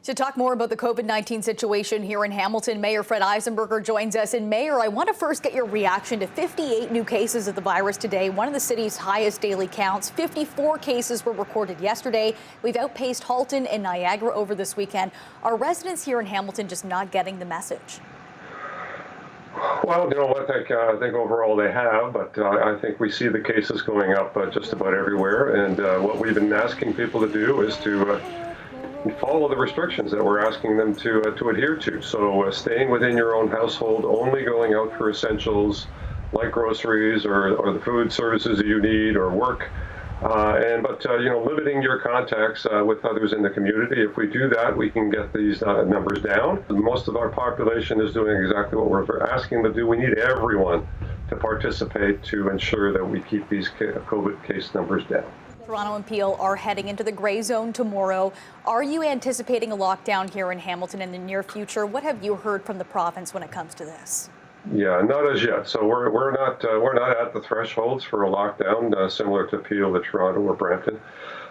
To talk more about the COVID-19 situation here in Hamilton, Mayor Fred Eisenberger joins us. And Mayor, I want to first get your reaction to 58 new cases of the virus today, one of the city's highest daily counts. 54 cases were recorded yesterday. We've outpaced Halton and Niagara over this weekend. Are residents here in Hamilton just not getting the message? Well, you know what, I think overall they have, but I think we see the cases going up just about everywhere. And what we've been asking people to do is to follow the restrictions that we're asking them to adhere to. So staying within your own household, only going out for essentials like groceries or the food services that you need or work. But limiting your contacts with others in the community. If we do that, we can get these numbers down. Most of our population is doing exactly what we're asking them to do. We need everyone to participate to ensure that we keep these COVID case numbers down. Toronto and Peel are heading into the gray zone tomorrow. Are you anticipating a lockdown here in Hamilton in the near future? What have you heard from the province when it comes to this? Yeah, not as yet. So we're not at the thresholds for a lockdown similar to Peel, to Toronto, or Brampton.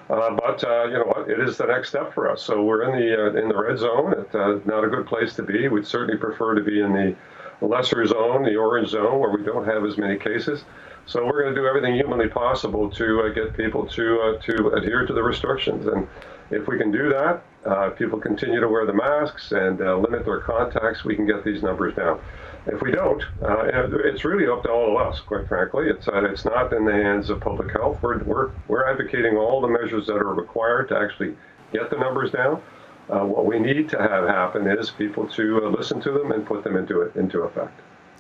But you know what? It is the next step for us. So we're in the red zone. It's not a good place to be. We'd certainly prefer to be in the lesser zone, the orange zone, where we don't have as many cases. So we're going to do everything humanly possible to get people to adhere to the restrictions. And if we can do that, people continue to wear the masks and limit their contacts, we can get these numbers down. If we don't, it's really up to all of us, quite frankly. It's not in the hands of public health. We're advocating all the measures that are required to actually get the numbers down. What we need to have happen is people to listen to them and put them into effect.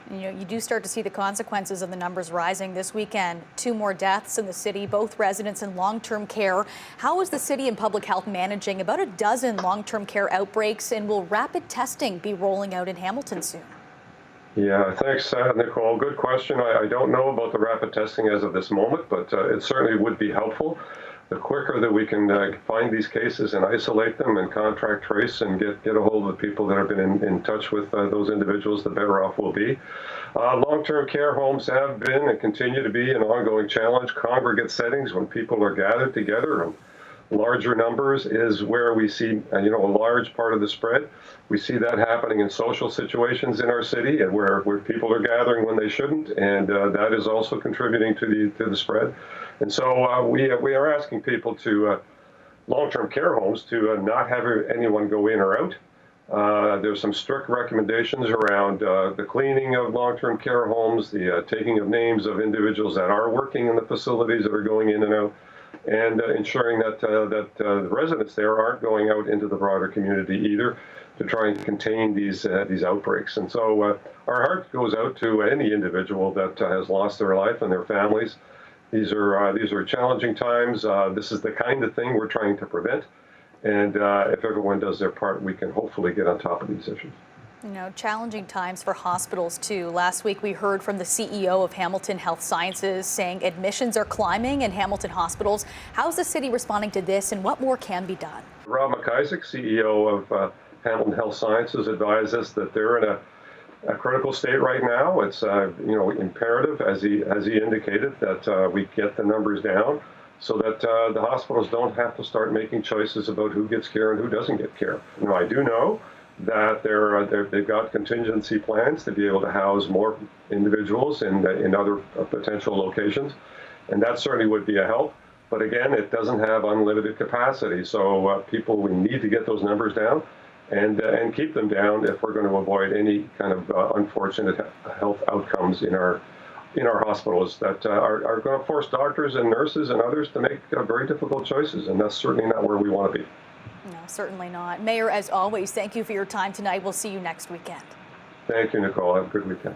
You do start to see the consequences of the numbers rising this weekend. 2 more deaths in the city, both residents in long-term care. How is the city and public health managing about a dozen long-term care outbreaks, and will rapid testing be rolling out in Hamilton soon? Yeah, thanks, Nicole. Good question. I don't know about the rapid testing as of this moment, but it certainly would be helpful. The quicker that we can find these cases and isolate them and contact trace and get a hold of the people that have been in touch with those individuals, the better off we'll be. Long-term care homes have been and continue to be an ongoing challenge. Congregate settings, when people are gathered together in larger numbers, is where we see a large part of the spread. We see that happening in social situations in our city, and where people are gathering when they shouldn't, and that is also contributing to the spread. And so we are asking people to long-term care homes to not have anyone go in or out. There's some strict recommendations around the cleaning of long-term care homes, the taking of names of individuals that are working in the facilities that are going in and out, and ensuring that the residents there aren't going out into the broader community either, to try and contain these outbreaks. And so our heart goes out to any individual that has lost their life and their families. These are challenging times. This is the kind of thing we're trying to prevent. And if everyone does their part, we can hopefully get on top of these issues. Challenging times for hospitals, too. Last week, we heard from the CEO of Hamilton Health Sciences saying admissions are climbing in Hamilton hospitals. How's the city responding to this, and what more can be done? Rob McIsaac, CEO of Hamilton Health Sciences, advised us that they're in a critical state right now. It's imperative, as he indicated, that we get the numbers down so that the hospitals don't have to start making choices about who gets care and who doesn't get care. I do know that they've got contingency plans to be able to house more individuals in other potential locations, and that certainly would be a help. But again, it doesn't have unlimited capacity, so we need to get those numbers down and keep them down if we're going to avoid any kind of unfortunate health outcomes in our hospitals that are going to force doctors and nurses and others to make very difficult choices, and that's certainly not where we want to be. No, certainly not. Mayor, as always, thank you for your time tonight. We'll see you next weekend. Thank you, Nicole. Have a good weekend.